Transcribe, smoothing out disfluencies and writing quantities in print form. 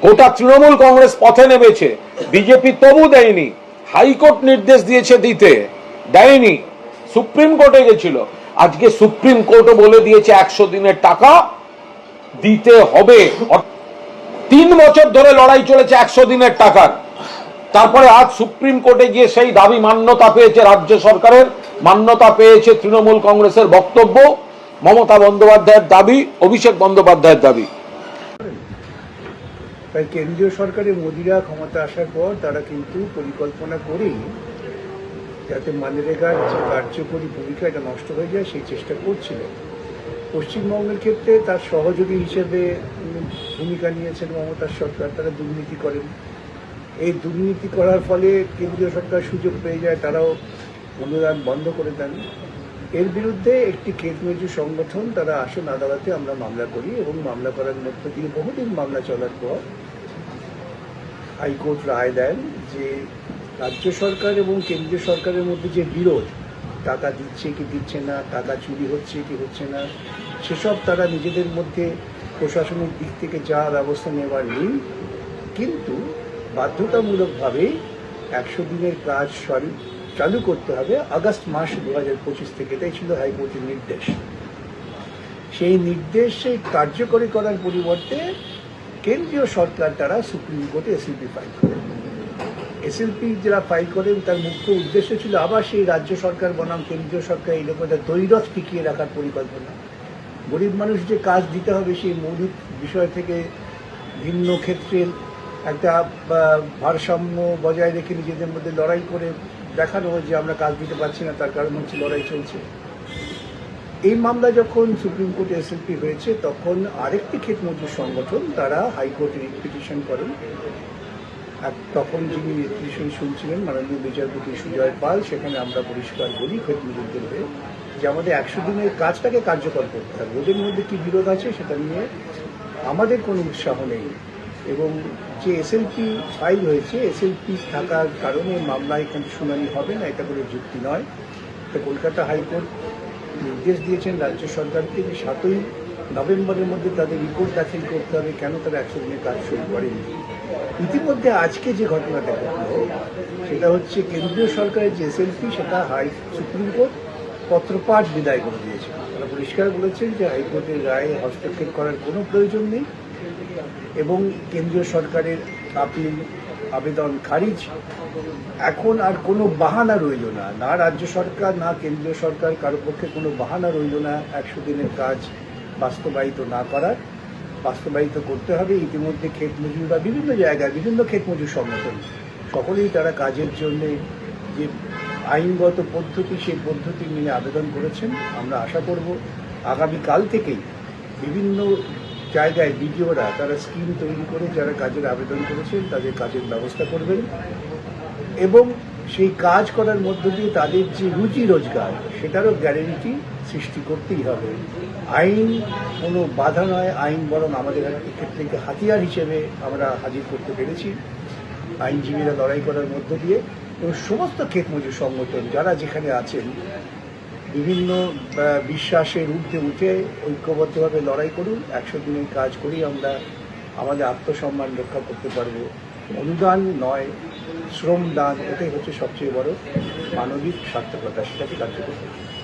গোটা তৃণমূল কংগ্রেস পথে নেমেছে, বিজেপি তবু দেয়নি। হাইকোর্ট নির্দেশ দিয়েছে দিতে, দেয়নি। সুপ্রিম কোর্টে গেছিল, আজকে সুপ্রিম কোর্টও বলে দিয়েছে 100 দিনের টাকা দিতে হবে। 3 বছর ধরে লড়াই চলেছে 100 দিনের টাকার। তারপরে আজ সুপ্রিম কোর্টে গিয়ে সেই দাবি মান্যতা পেয়েছে, রাজ্য সরকারের মান্যতা পেয়েছে তৃণমূল কংগ্রেসের বক্তব্য, মমতা বন্দ্যোপাধ্যায়ের দাবি, অভিষেক বন্দ্যোপাধ্যায়ের দাবি। তাই কেন্দ্রীয় সরকারের মোদিরা ক্ষমতা আসার পর তারা কিন্তু পরিকল্পনা করেই যাতে মানরেগার যে কার্যকরী ভূমিকা এটা নষ্ট হয়ে যায় সেই চেষ্টা করছিল। পশ্চিমবঙ্গের ক্ষেত্রে তার সহযোগী হিসেবে ভূমিকা নিয়েছেন মমতার সরকার। তারা দুর্নীতি করেন, এই দুর্নীতি করার ফলে কেন্দ্রীয় সরকার সুযোগ পেয়ে যায়, তারাও অনুদান বন্ধ করে দেন। এর বিরুদ্ধে একটি ক্ষেত মজুর সংগঠন তারা আসন আদালতে আমরা মামলা করি এবং মামলা করার মধ্য দিয়ে বহুদিন মামলা চলার পর হাইকোর্ট রায় দেন যে রাজ্য সরকার এবং কেন্দ্রীয় সরকারের মধ্যে যে বিরোধ, টাকা দিচ্ছে কি দিচ্ছে না, টাকা চুরি হচ্ছে কি হচ্ছে না, সেসব তারা নিজেদের মধ্যে প্রশাসনিক দিক থেকে যা ব্যবস্থা নেওয়ার নেই, কিন্তু বাধ্যতামূলকভাবে 100 দিনের কাজ চালু করতে হবে আগস্ট মাস 2025 থেকে। এটাই ছিল হাইকোর্টের নির্দেশ। সেই নির্দেশে কার্যকরী করার পরিবর্তে কেন্দ্রীয় সরকার তারা সুপ্রিম কোর্টে এসএলপি ফাইল করে। এসএলপি যারা ফাইল করেন তার মুখ্য উদ্দেশ্য ছিল আবার সেই রাজ্য সরকার বনাম কেন্দ্রীয় সরকার এই রকম একটা দ্বৈরথ টিকিয়ে রাখার পরিকল্পনা। গরিব মানুষ যে কাজ দিতে হবে সেই মৌলিক বিষয় থেকে ভিন্ন ক্ষেত্রে একটা ভারসাম্য বজায় রেখে নিজেদের মধ্যে লড়াই করে দেখানো যে আমরা কাজ দিতে পারছি না, তার কারণ হচ্ছে লড়াই চলছে। এই মামলা যখন সুপ্রিম কোর্টে এসএলপি হয়েছে তখন আরেকটি ক্ষেত মজুর সংগঠন তারা হাইকোর্টে রিট পিটিশন করেন। আর তখন যিনি পিটিশন শুনছিলেন মাননীয় বিচারপতি সুজয় পাল, সেখানে আমরা পরিষ্কার বলি ক্ষেত মজুরদের হয়ে যে আমাদের 100 দিনের কাজটাকে কার্যকর করতে হবে। ওদের মধ্যে কি বিরোধ আছে সেটা নিয়ে আমাদের কোনো উৎসাহ নেই। এবং যে এসএলপি ফাইল হয়েছে, এসএলপি থাকার কারণে মামলায় কিন্তু শুনানি হবে না, এটা কোনো যুক্তি নয়। তো কলকাতা হাইকোর্ট নির্দেশ দিয়েছেন রাজ্য সরকারকে যে 7ই নভেম্বরের মধ্যে তাদের রিপোর্ট দাখিল করতে হবে কেন তারা 100 দিনের কাজ শুরু করেনি। ইতিমধ্যে আজকে যে ঘটনাটা ঘটল সেটা হচ্ছে কেন্দ্রীয় সরকারের যে এসএলপি সেটা সুপ্রিম কোর্ট পত্রপাঠ বিদায় করে দিয়েছে। তারা পরিষ্কার বলেছেন যে হাইকোর্টের রায়ে হস্তক্ষেপ করার কোনো প্রয়োজন নেই এবং কেন্দ্রীয় সরকারের আপিল আবেদন খারিজ। এখন আর কোনো বাহানা রইল না, না রাজ্য সরকার না কেন্দ্রীয় সরকার কারো পক্ষে কোনো বাহানা রইল না 100 দিনের কাজ বাস্তবায়িত না করার। বাস্তবায়িত করতে হবে। ইতিমধ্যে ক্ষেত মজুররা বিভিন্ন জায়গায় বিভিন্ন ক্ষেত মজুর সংগঠন সকলেই তারা কাজের জন্যে যে আইনগত পদ্ধতি সেই পদ্ধতি নিয়ে আবেদন করেছেন। আমরা আশা করব আগামীকাল থেকেই বিভিন্ন জায়গায় বিডিওরা তারা স্কিম তৈরি করে যারা কাজের আবেদন করেছেন তাদের কাজের ব্যবস্থা করবেন এবং সেই কাজ করার মধ্য দিয়ে তাদের যে রুজি রোজগার সেটারও গ্যারেন্টি সৃষ্টি করতেই হবে। আইন কোনো বাধা নয়, আইন বরং আমাদের ক্ষেত্রে হাতিয়ার হিসেবে আমরা হাজির করতে পেরেছি আইনজীবীরা লড়াই করার মধ্য দিয়ে। এবং সমস্ত ক্ষেত মজুর সংগঠন যারা যেখানে আছেন বিভিন্ন বিশ্বাসের ঊর্ধ্বে উঠে ঐক্যবদ্ধভাবে লড়াই করুন। 100 দিনের কাজ করেই আমরা আমাদের আত্মসম্মান রক্ষা করতে পারব। অনুদান নয়, শ্রম দান, এটাই হচ্ছে সবচেয়ে বড় মানবিক সার্থকতা, সেটাকে কার্যকর করতে।